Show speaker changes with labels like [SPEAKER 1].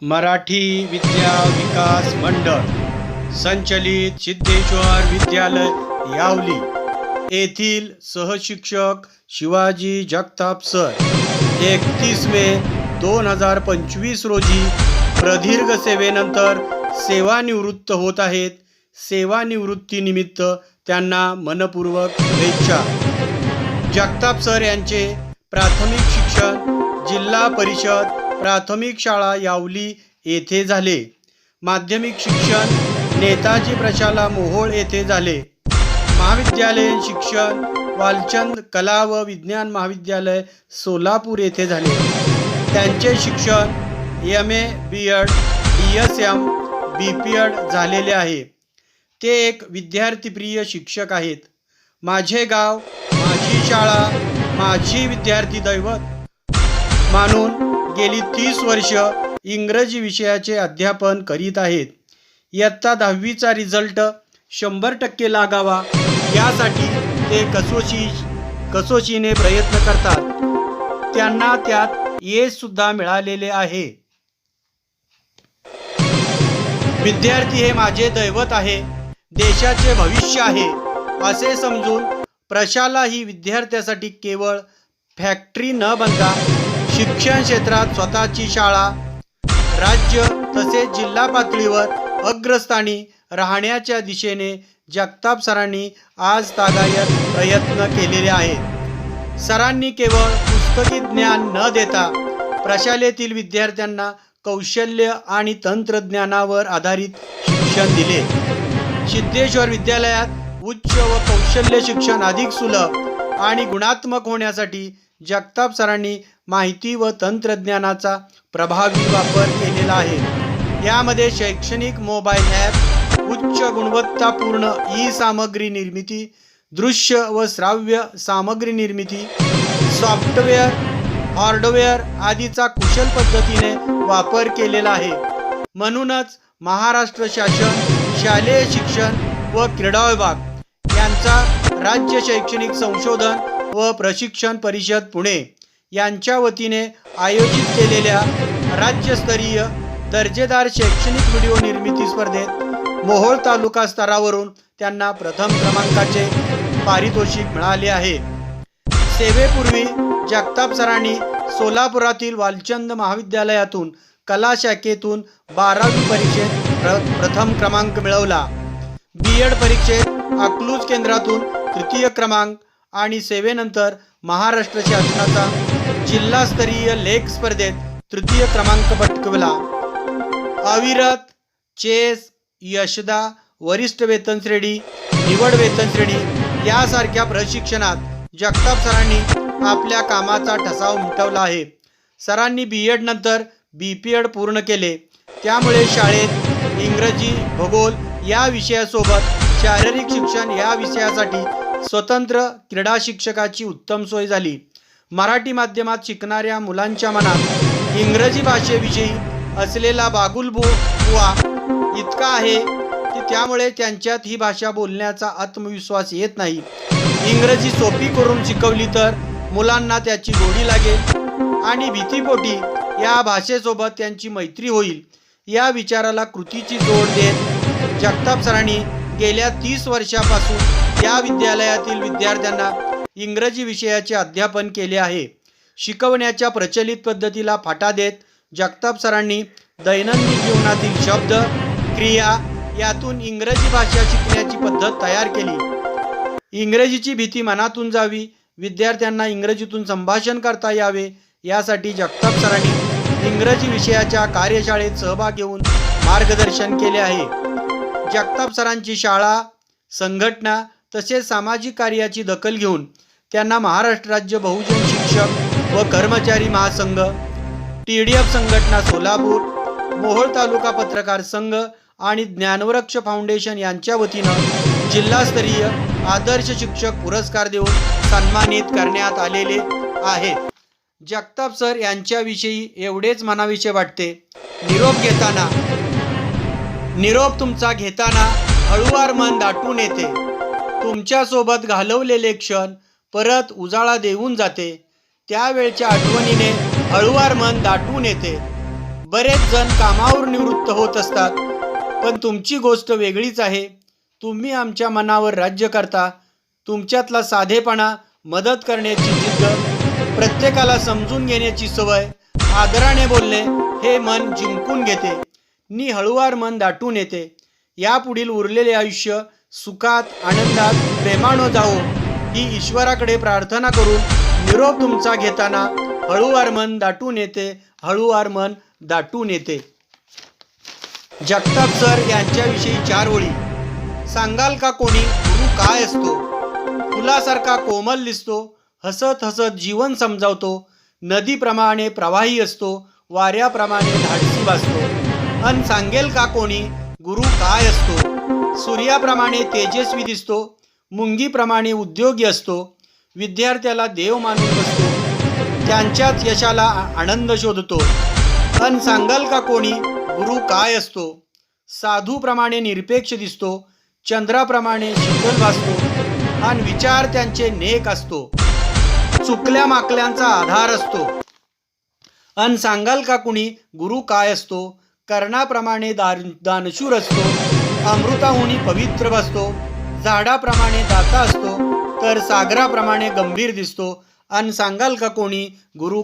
[SPEAKER 1] मराठी विद्या विकास मंडळ संचलित सिद्धेश्वर विद्यालय यावली येथील सहशिक्षक शिवाजी जगताप सर 31 मे 2025 रोजी प्रदीर्घ सेवेनंतर सेवानिवृत्त होत आहेत। सेवानिवृत्तीनिमित्त त्यांना मनपूर्वक शुभेच्छा। जगताप सर यांचे प्राथमिक शिक्षण जिल्हा परिषद प्राथमिक शाळा यावली येथे झाले। माध्यमिक शिक्षण नेताजी प्रशाला मोहोळ येथे झाले। महाविद्यालयीन शिक्षण वालचंद कला व विज्ञान महाविद्यालय सोलापूर येथे झाले। त्यांचे शिक्षण MA B.Ed DSM B.Ped झालेले आहे। ते एक विद्यार्थीप्रिय शिक्षक आहेत। माझे गाव माझी शाळा माझी विद्यार्थी दैवत मानून गेली 30 वर्ष इंग्रजी विषयाचे अध्यापन करीत आहेत। इयत्ता 10वीचा रिझल्ट 100% लागावा यासाठी ते कसोशीने प्रयत्न करतात। त्यांना त्यात यश सुद्धा मिळालेले आहे। विद्यार्थी हे माझे दैवत आहे, देशाचे भविष्य आहे असे समजून प्रशाला ही विद्यार्थ्यासाठी केवळ फॅक्टरी न बनता शिक्षण क्षेत्रात स्वतःची शाळा राज्य तसेच जिल्हा पातळीवर अग्रस्थानी राहण्याच्या दिशेने जगताप सरांनी आज तागायत प्रयत्न केलेले आहेत। सरांनी केवळ पुस्तकी ज्ञान न देता प्रशालेतील विद्यार्थ्यांना कौशल्य आणि तंत्रज्ञानावर आधारित शिक्षण दिले। सिद्धेश्वर विद्यालयात उच्च व कौशल्य शिक्षण अधिक सुलभ आणि गुणात्मक होण्यासाठी जगताप सरांनी माहिती व तंत्रज्ञानाचा प्रभावी वापर केलेला आहे। यामध्ये शैक्षणिक मोबाईल ॲप, उच्च गुणवत्तापूर्ण सामग्री निर्मिती, दृश्य व श्राव्य सामग्री निर्मिती, सॉफ्टवेअर हार्डवेअर आदीचा कुशल पद्धतीने वापर केलेला आहे। म्हणूनच महाराष्ट्र शासन शालेय शिक्षण व क्रीडा विभाग यांचा राज्य शैक्षणिक संशोधन व प्रशिक्षण परिषद पुणे यांच्या वतीने आयोजित केलेल्या राज्यस्तरीय दर्जेदार शैक्षणिक व्हिडिओ निर्मिती स्पर्धेत मोहोळ तालुका स्तरावरून त्यांना प्रथम क्रमांकाचे पारितोषिक मिळाले आहे। सेवेपूर्वी जगताप सरांनी सोलापुरातील वालचंद महाविद्यालयातून कला शाखेतून 12वी परीक्षेत प्रथम क्रमांक मिळवला। B.Ed परीक्षेत अकलूज केंद्रातून तृतीय क्रमांक आणि सेवेनंतर महाराष्ट्र शासनाचा जिल्हास्तरीय लेख स्पर्धेत तृतीय क्रमांक पटकावला। अविरत चेस यशदा वरिष्ठ वेतन श्रेणी निवड वेतन श्रेणी यासारख्या प्रशिक्षणात जगताप सरांनी आपल्या कामाचा ठसा उमटवला आहे। सरांनी B.Ed नंतर B.Ped पूर्ण केले। त्यामुळे शाळेत इंग्रजी भूगोल या विषयासोबत शारीरिक शिक्षण या विषयासाठी स्वतंत्र क्रीडा शिक्षकाची उत्तम सोय झाली। मराठी माध्यमात शिकणाऱ्या मुलांच्या मनात इंग्रजी भाषेविषयी असलेला बागुलबुवा इतका आहे की त्यामुळे त्यांच्यात ही भाषा बोलण्याचा आत्मविश्वास येत नाही। इंग्रजी सोपी करून शिकवली तर मुलांना त्याची गोडी लागेल आणि भीतीपोटी या भाषेसोबत त्यांची मैत्री होईल या विचाराला कृतीची जोड देत जगताप सरांनी गेल्या 30 वर्षापासून या विद्यालयातील विद्यार्थ्यांना इंग्रजी विषयाचे अध्यापन केले आहे। शिकवण्याच्या प्रचलित पद्धतीला फाटा देत जगताप सरांनी दैनंदिन जीवनातील शब्द क्रिया यातून इंग्रजी भाषा शिकण्याची पद्धत तयार केली। इंग्रजीची भीती मनातून जावी, विद्यार्थ्यांना इंग्रजीतून संभाषण करता यावे यासाठी जगताप सरांनी इंग्रजी विषयाच्या कार्यशाळेत सहभाग घेऊन मार्गदर्शन केले आहे। जगताप सरांची शाळा संघटना तसेच सामाजिक कार्याची दखल घेऊन त्यांना महाराष्ट्र राज्य बहुजन शिक्षक व कर्मचारी महासंघ, TDF संघटना सोलापूर, मोहोळ तालुका पत्रकार संघ आणि ज्ञानवृक्ष फाउंडेशन यांच्या वतीनं जिल्हास्तरीय आदर्श शिक्षक पुरस्कार देऊन सन्मानित करण्यात आलेले आहे। जगताप सर यांच्याविषयी एवढेच म्हणावेसे वाटते। निरोप तुमचा घेताना हळूवार मन दाटून येते। तुमच्यासोबत घालवलेले क्षण परत उजाळा देऊन जाते। त्यावेळच्या आठवणीने हळूवार मन दाटून येते। बरेच जण कामावर निवृत्त होत असतात, पण तुमची गोष्ट वेगळीच आहे. तुम्ही आमच्या मनावर राज्य करता. तुमच्यातला साधेपणा, मदत करण्याची जिद्द, प्रत्येकाला समजून घेण्याची सवय, आदराने बोलणे हे मन जिंकून घेते नि हळूवार मन दाटून येते. यापुढील उरलेले आयुष्य सुखात, आनंदात, प्रेमानं जावो ही ईश्वराकडे प्रार्थना करून निरोप तुमचा घेताना हळूवार मन दाटून येते, हळूवार मन दाटून येते. जगताप सर यांच्याविषयी 4 ओळी. सांगाल का कोणी गुरु काय असतो? फुलासारखा कोमल दिसतो, हसत हसत जीवन समजावतो, नदीप्रमाणे प्रवाही असतो, वाऱ्याप्रमाणे धाडसी वाजतो. अन सांगेल का कोणी गुरु काय असतो? सूर्याप्रमाणे तेजस्वी दिसतो, मुंगीप्रमाणे उद्योगी असतो, विद्यार्थ्याला देव मानून बसतो, त्यांच्याच यशाला आनंद शोधतो. अन सांगाल का कोणी गुरु काय असतो? साधूप्रमाणे निरपेक्ष दिसतो, चंद्राप्रमाणे शीतल भासतो, आणि विचार त्यांचे नेक असतो, चुकल्या माकल्यांचा आधार असतो. अन सांगाल का कुणी गुरु काय असतो? कर्णाप्रमाणे दानशूर असतो, अमृताहुनी पवित्र बसतो, झाडाप्रमाणे दाता असतो, तर सागराप्रमाणे गंभीर दिसतो. अन सांगाल का कोणी गुरु